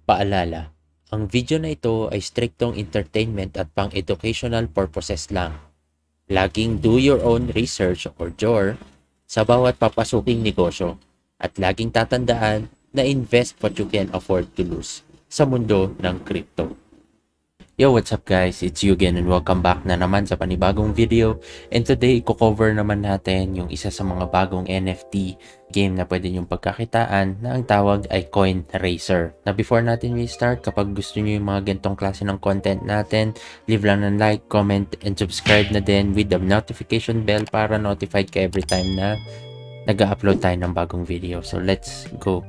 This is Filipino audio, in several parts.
Paalala, ang video na ito ay striktong entertainment at pang-educational purposes lang. Laging do your own research or JOR sa bawat papasuking negosyo at laging tatandaan na invest what you can afford to lose sa mundo ng crypto. Yo, what's up guys? It's you again and welcome back na naman sa panibagong video. And today, i-cover naman natin yung isa sa mga bagong NFT game na pwede nyong pagkakitaan na ang tawag ay Coin Racer. Na before natin i-start, kapag gusto nyo yung mga gantong klase ng content natin, leave lang ng like, comment, and subscribe na din with the notification bell para notified ka every time na nag-upload tayo ng bagong video. So let's go!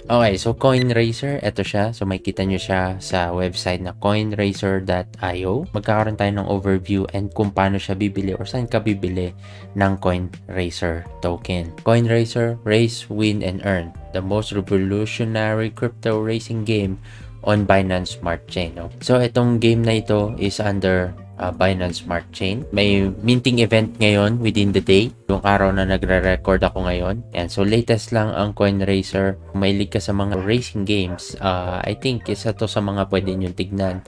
Okay, so Coin Racer, ito siya. So makikita nyo siya sa website na coinracer.io. Magkakaroon tayo ng overview and kung paano siya bibili or saan ka bibili ng Coin Racer token. Coin Racer, race, win, and earn. The most revolutionary crypto racing game on Binance Smart Chain. No? So itong game na ito is under Binance Smart Chain. May minting event ngayon within the day. Yung araw na nagre-record ako ngayon. And so latest lang ang Coin Racer. Kung mahilig ka sa mga racing games, I think isa to sa mga pwede nyo tignan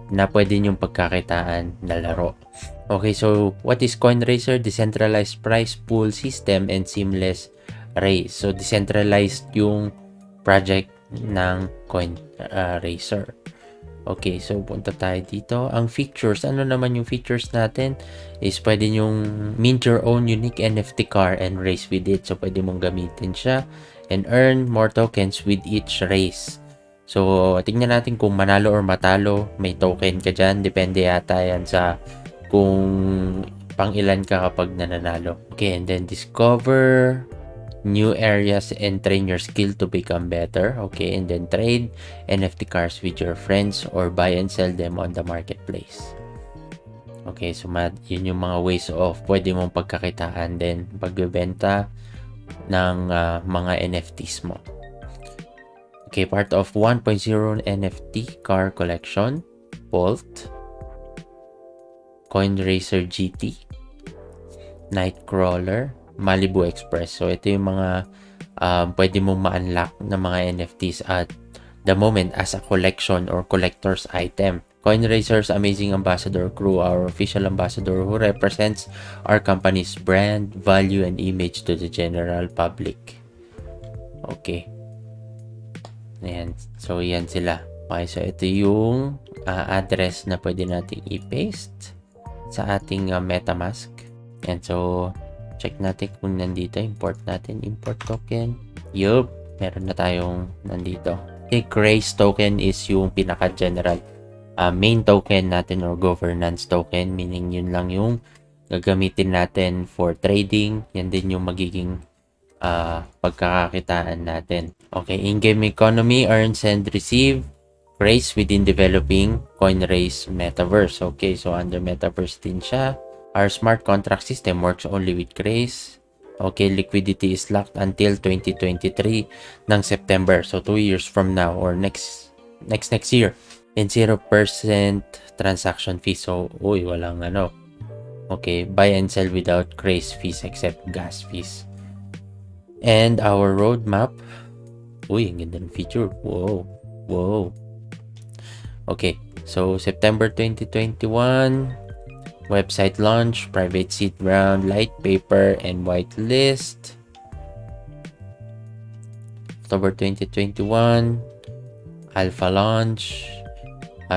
na pwede nyong pagkakitaan na laro. Okay, so what is Coin Racer? Decentralized price pool system and seamless race. So decentralized yung project ng Coin Racer. Okay, so punta tayo dito. Ang features, ano naman yung features natin is pwede nyong mint your own unique NFT car and race with it. So pwede mong gamitin siya and earn more tokens with each race. So tingnan natin kung manalo or matalo, may token ka dyan. Depende yata yan sa kung pang ilan ka kapag nananalo. Okay, and then discover new areas and train your skill to become better. Okay, and then trade NFT cars with your friends or buy and sell them on the marketplace. Okay, so yun yung mga ways of pwede mong pagkakitaan din pagbebenta ng mga NFTs mo. Okay, part of 1.0 NFT car collection, Bolt, Coin Racer GT, Nightcrawler, Malibu Express. So ito yung mga pwede mong ma-unlock na mga NFTs at the moment as a collection or collector's item. Coin Racer's amazing ambassador crew, our official ambassador who represents our company's brand, value, and image to the general public. Okay. Ayan. So yan sila. Okay, so ito yung address na pwede nating i-paste sa ating MetaMask. And so check natin kung nandito. Import natin. Import token. Yup. Meron na tayong nandito. Okay, Grace token is yung pinaka-general main token natin or governance token. Meaning yun lang yung gagamitin natin for trading. Yan din yung magiging pagkakakitaan natin. Okay, in-game economy, earn, send, receive. Grace within developing CoinRace Metaverse. Okay, so under Metaverse din siya. Our smart contract system works only with Grace. Okay, liquidity is locked until 2023 ng September. So 2 years from now or next year. And 0% transaction fee. So, walang ano. Okay, buy and sell without Grace fees except gas fees. And our roadmap. Ang ganda ng feature. Wow. Okay, so September 2021. Website launch, private seed round, light paper, and whitelist. October 2021, alpha launch,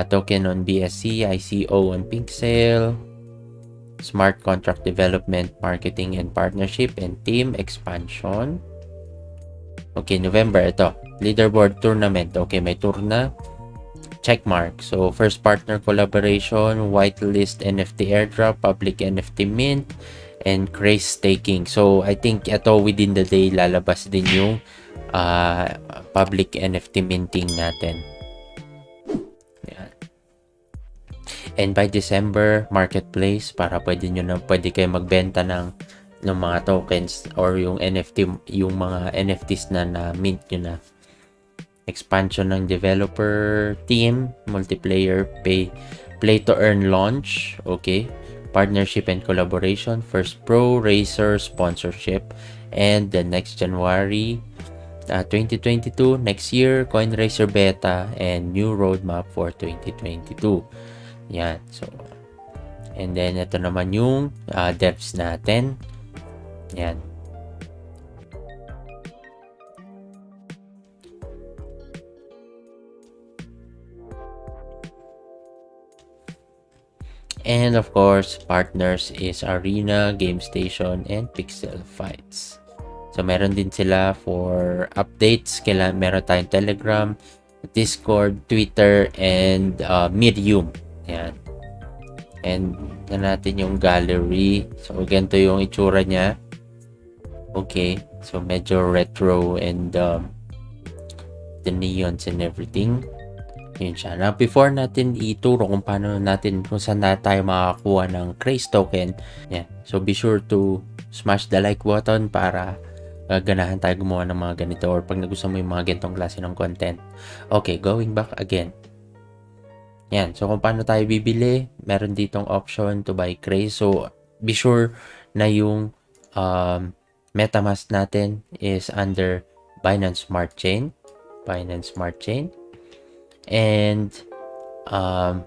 token on BSC, ICO on Pixel, smart contract development, marketing and partnership, and team expansion. Okay, November, ito, leaderboard tournament. Okay, may tour na. Checkmark. So, first partner collaboration, whitelist NFT airdrop, public NFT mint, and Grace staking. So, I think ito within the day lalabas din yung public NFT minting natin. Yan. And by December, marketplace para pwede kayo magbenta ng mga tokens or yung NFT, yung mga NFTs na mint nyo na. Expansion ng developer team, multiplayer, play to earn launch, okay, partnership and collaboration, first pro racer sponsorship, and the next January 2022, next year, CoinRaiser Beta, and new roadmap for 2022. Yan. So, and then, ito naman yung devs natin. Yan. And of course, partners is Arena, Game Station, and Pixel Fights. So, meron din sila for updates. Meron tayong Telegram, Discord, Twitter, and Medium. Yan. And na natin yung gallery. So, ganito yung itsura niya. Okay. So, medyo retro and the neons and everything. Yun siya. Now, before natin ituro kung saan na tayo makakakuha ng Craze token, yeah. So, be sure to smash the like button para ganahan tayo gumawa ng mga ganito or pag nagustuhan mo yung mga ganitong klase ng content. Okay, going back again. Yan. So, kung paano tayo bibili, meron ditong option to buy Craze. So, be sure na yung MetaMask natin is under Binance Smart Chain. Binance Smart Chain. And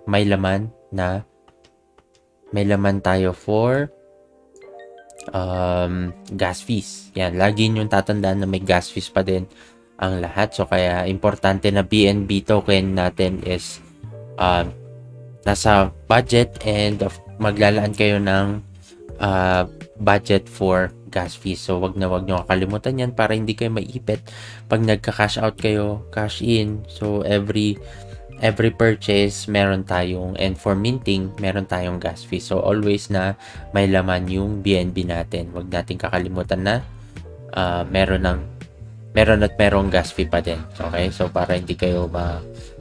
may laman tayo for gas fees. Yan, lagi nyo tatandaan na may gas fees pa din ang lahat. So, kaya importante na BNB token natin is nasa budget and maglalaan kayo ng budget for gas fees. So, wag nyo kakalimutan yan para hindi kayo maipit pag nagka-cash out kayo, cash in. So, every purchase meron tayong, and for minting meron tayong gas fee. So, always na may laman yung BNB natin. Wag natin kakalimutan na merong gas fee pa din. Okay? So, para hindi kayo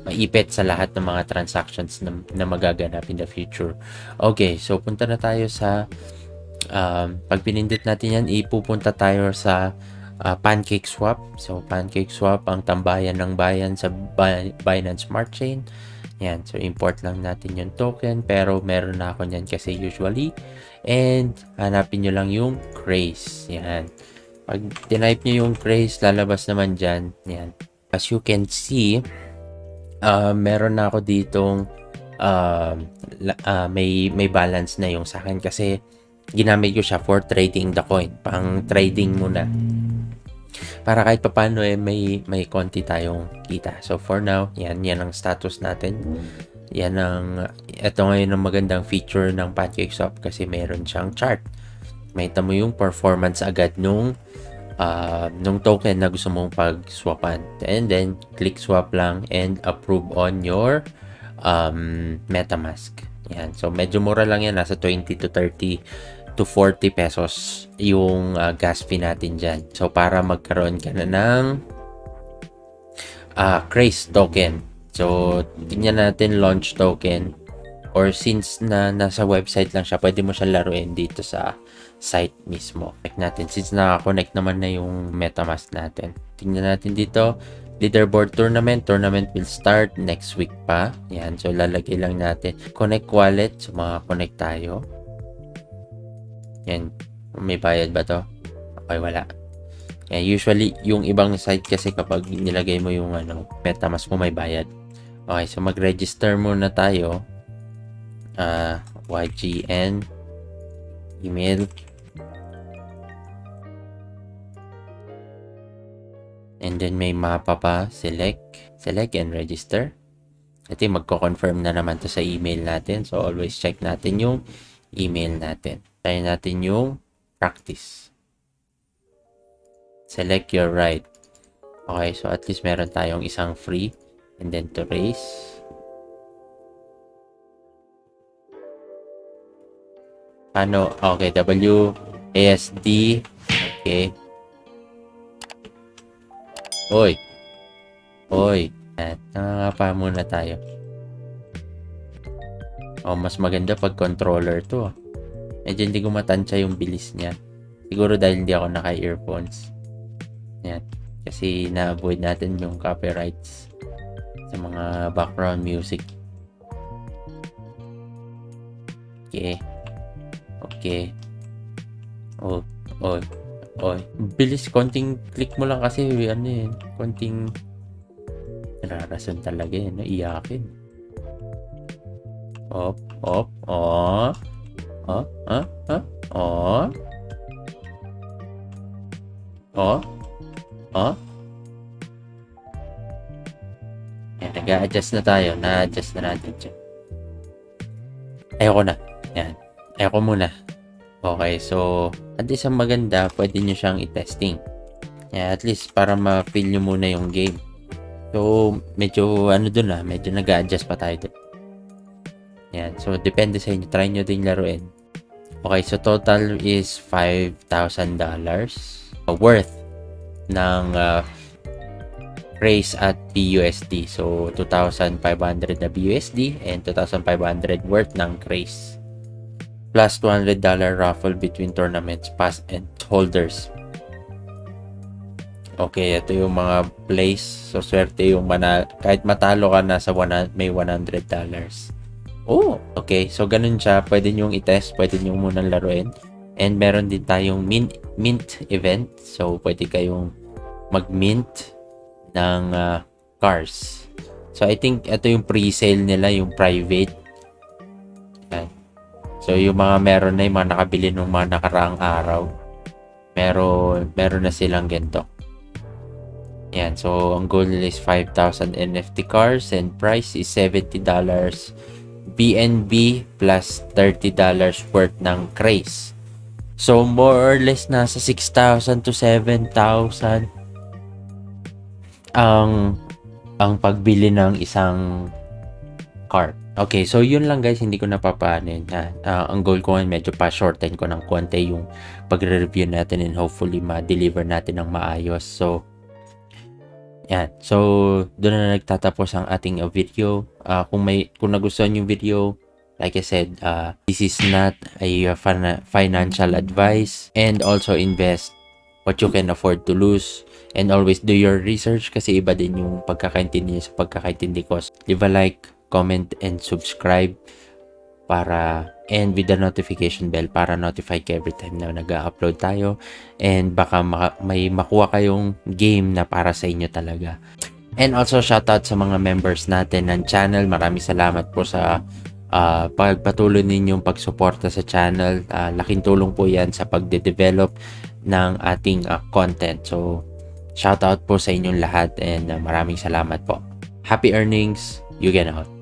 maipit sa lahat ng mga transactions na magaganap in the future. Okay, so punta na tayo sa pag pinindot natin yan, ipupunta tayo sa PancakeSwap. So, PancakeSwap ang tambayan ng bayan sa Binance Smart Chain. Yan. So, import lang natin yung token. Pero, meron na ako yan kasi usually. And, hanapin nyo lang yung Craze. Yan. Pag tinype nyo yung Craze, lalabas naman dyan. Yan. As you can see, meron na ako ditong may balance na yung sa akin kasi ginamit ko siya for trading the coin. Pang trading muna. Para kahit papaano may konti tayong kita. So for now, yan ang status natin. Ito ngayon ang magandang feature ng PancakeSwap kasi meron siyang chart. Makita mo yung performance agad nung token na gusto mong pag-swapan. And then, click swap lang and approve on your MetaMask. Yan. So, medyo mura lang yan. Nasa 20 to 30 to 40 pesos yung gas fee natin dyan. So, para magkaroon ka na ng Craze token. So, tingnan natin launch token. Or since nasa website lang siya, pwede mo siya laruin dito sa site mismo. Check natin. Since naka-connect naman na yung MetaMask natin. Tingnan natin dito. Leaderboard tournament. Tournament will start next week pa. Yan. So, lalagay lang natin. Connect wallet. So, maka-connect tayo. Yan. May bayad ba to? Okay, wala. Yan. Usually, yung ibang site kasi kapag nilagay mo yung MetaMask mo, may bayad. Okay. So, mag-register muna tayo. YGN email and then may mapa pa, select and register. Ito magko-confirm na naman to sa email natin, so always check natin yung email natin. Try natin yung practice, select your right. Okay, so at least meron tayong isang free and then to raise. Ano? Okay, WASD. Okay. Hoy. Nangangapa muna tayo. Mas maganda pag controller to. Medyo hindi ko matansya yung bilis niya. Siguro dahil hindi ako naka-earphones. Yan. Kasi na-avoid natin yung copyrights sa mga background music. Okay. Oy, bilis, konting click mo lang kasi ano eh, konting nararason talaga eh, iyakin. Op, op, oh, oh, oh, oh, oh. Yan, nag-a-adjust na tayo, na-adjust na natin siya. Ayoko na, yan, ayoko muna. Okay, so at least ang maganda, pwede nyo siyang i-testing. Yeah, at least para ma-feel nyo muna yung game. So, medyo ano dun medyo nag-a-adjust pa tayo dun. Yan, so depende sa inyo. Try nyo din laruin. Okay, so total is $5,000 worth ng raise at BUSD. So, 2,500 na BUSD and 2,500 worth ng raise. Plus $200 raffle between tournaments, pass, and holders. Okay, ito yung mga place. So, swerte yung kahit matalo ka na sa may $100. Oh, okay. So, ganun siya. Pwede nyong i-test. Pwede nyong munang laruin. And meron din tayong mint event. So, pwede kayong mag-mint ng cars. So, I think ito yung pre-sale nila, yung private. Yan. So, yung mga meron na yung mga nakabili ng mga nakaraang araw. Meron na silang ganito. Yan. So, ang goal nila is 5,000 NFT cars and price is $70 BNB plus $30 worth ng craze. So, more or less nasa 6,000 to 7,000 ang pagbili ng isang car. Okay, so yun lang guys, hindi ko napapaanin. Ang goal ko ngayon, medyo pa-shorten ko ng konti yung pagre-review natin and hopefully ma-deliver natin ng maayos. So, yan. So, doon na nagtatapos ang ating video. Kung nagustuhan yung video, like I said, this is not a financial advice, and also invest what you can afford to lose, and always do your research kasi iba din yung pagkakaintindi sa pagkakaintindi ko. Leave a like, comment, and subscribe and with the notification bell para notify ka every time na nag-upload tayo, and baka may makuha kayong game na para sa inyo talaga. And also shoutout sa mga members natin ng channel. Maraming salamat po sa pagpatuloy ninyong pagsuporta sa channel. Laking tulong po yan sa pagde-develop ng ating content. So shoutout po sa inyong lahat and maraming salamat po. Happy earnings. You get out.